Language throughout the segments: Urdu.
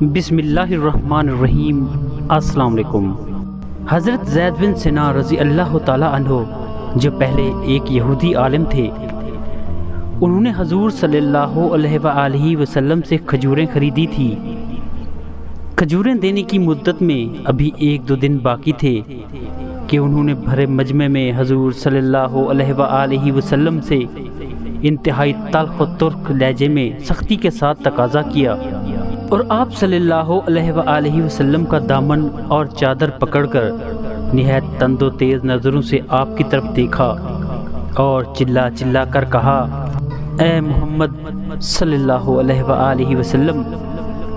بسم اللہ الرحمن الرحیم۔ السلام علیکم۔ حضرت زید بن سنا رضی اللہ تعالیٰ عنہ جو پہلے ایک یہودی عالم تھے، انہوں نے حضور صلی اللہ علیہ وآلہ وسلم سے کھجوریں خریدی تھی۔ کھجوریں دینے کی مدت میں ابھی 1-2 دن باقی تھے کہ انہوں نے بھرے مجمع میں حضور صلی اللہ علیہ وآلہ وسلم سے انتہائی تلخ و ترک لہجے میں سختی کے ساتھ تقاضا کیا، اور آپ صلی اللہ علیہ وآلہ وسلم کا دامن اور چادر پکڑ کر نہایت تند و تیز نظروں سے آپ کی طرف دیکھا اور چلا چلا کر کہا، اے محمد صلی اللہ علیہ وآلہ وسلم،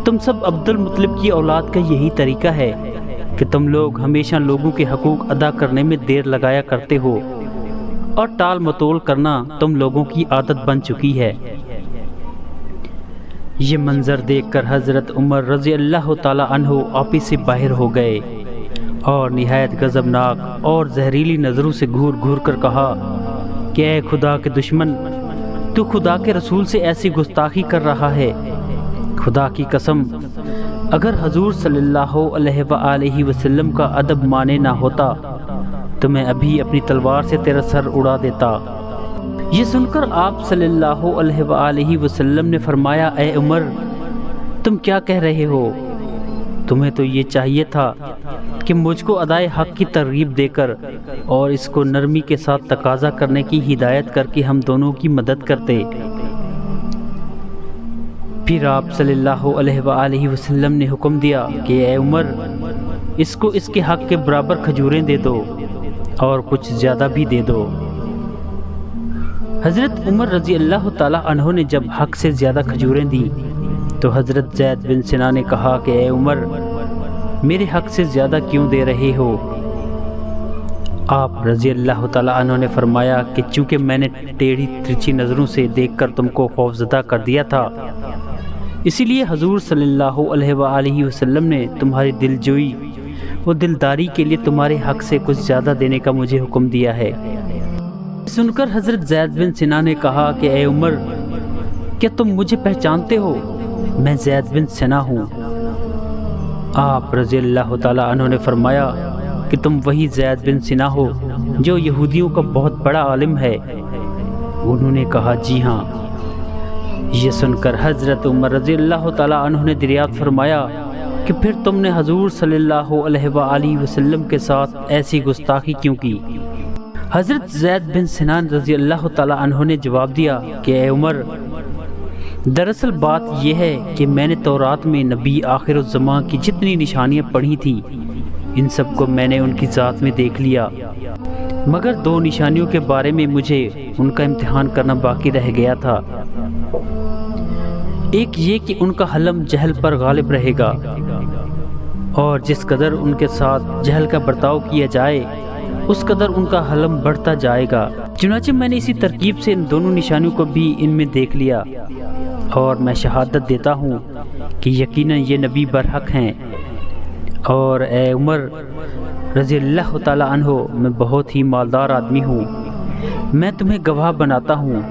تم سب عبد المطلب کی اولاد کا یہی طریقہ ہے کہ تم لوگ ہمیشہ لوگوں کے حقوق ادا کرنے میں دیر لگایا کرتے ہو، اور ٹال مٹول کرنا تم لوگوں کی عادت بن چکی ہے۔ یہ منظر دیکھ کر حضرت عمر رضی اللہ تعالی عنہ آپی سے باہر ہو گئے اور نہایت غضبناک اور زہریلی نظروں سے گھور گھور کر کہا کہ اے خدا کے دشمن، تو خدا کے رسول سے ایسی گستاخی کر رہا ہے۔ خدا کی قسم، اگر حضور صلی اللہ علیہ وآلہ وسلم کا ادب مانے نہ ہوتا تو میں ابھی اپنی تلوار سے تیرا سر اڑا دیتا۔ یہ سن کر آپ صلی اللہ علیہ وآلہ وسلم نے فرمایا، اے عمر، تم کیا کہہ رہے ہو؟ تمہیں تو یہ چاہیے تھا کہ مجھ کو ادائے حق کی ترغیب دے کر اور اس کو نرمی کے ساتھ تقاضا کرنے کی ہدایت کر کے ہم دونوں کی مدد کرتے۔ پھر آپ صلی اللہ علیہ وآلہ وسلم نے حکم دیا کہ اے عمر، اس کو اس کے حق کے برابر کھجوریں دے دو اور کچھ زیادہ بھی دے دو۔ حضرت عمر رضی اللہ تعالی عنہ نے جب حق سے زیادہ کھجوریں دی تو حضرت زید بن سنا نے کہا کہ اے عمر، میرے حق سے زیادہ کیوں دے رہے ہو؟ آپ رضی اللہ تعالی عنہ نے فرمایا کہ چونکہ میں نے ٹیڑھی ترچھی نظروں سے دیکھ کر تم کو خوفزدہ کر دیا تھا، اسی لیے حضور صلی اللہ علیہ وآلہ وسلم نے تمہاری دلجوئی و دلداری کے لیے تمہارے حق سے کچھ زیادہ دینے کا مجھے حکم دیا ہے۔ سن کر حضرت زید بن سنا نے کہا کہ اے عمر، کیا تم مجھے پہچانتے ہو؟ میں زید بن سنا ہوں۔ آپ رضی اللہ تعالی عنہ نے فرمایا کہ تم وہی زید بن سنا ہو جو یہودیوں کا بہت بڑا عالم ہے؟ انہوں نے کہا، جی ہاں۔ یہ سن کر حضرت عمر رضی اللہ تعالی عنہ نے دریافت فرمایا کہ پھر تم نے حضور صلی اللہ علیہ وآلہ وسلم کے ساتھ ایسی گستاخی کیوں کی؟ حضرت زید بن سنان رضی اللہ تعالی عنہ نے جواب دیا کہ اے عمر، دراصل بات یہ ہے کہ میں نے تورات میں نبی آخر الزمان کی جتنی نشانیاں پڑھی تھی، ان سب کو میں نے ان کی ذات میں دیکھ لیا، مگر 2 نشانیوں کے بارے میں مجھے ان کا امتحان کرنا باقی رہ گیا تھا۔ ایک یہ کہ ان کا حلم جہل پر غالب رہے گا، اور جس قدر ان کے ساتھ جہل کا برتاؤ کیا جائے اس قدر ان کا حلم بڑھتا جائے گا۔ چنانچہ میں نے اسی ترکیب سے ان دونوں نشانیوں کو بھی ان میں دیکھ لیا، اور میں شہادت دیتا ہوں کہ یقیناً یہ نبی برحق ہیں۔ اور اے عمر رضی اللہ تعالی عنہ، میں بہت ہی مالدار آدمی ہوں۔ میں تمہیں گواہ بناتا ہوں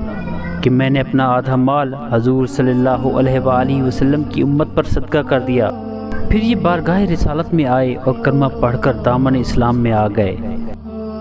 کہ میں نے اپنا آدھا مال حضور صلی اللہ علیہ وآلہ وسلم کی امت پر صدقہ کر دیا۔ پھر یہ بارگاہ رسالت میں آئے اور کلمہ پڑھ کر دامن اسلام میں آ گئے۔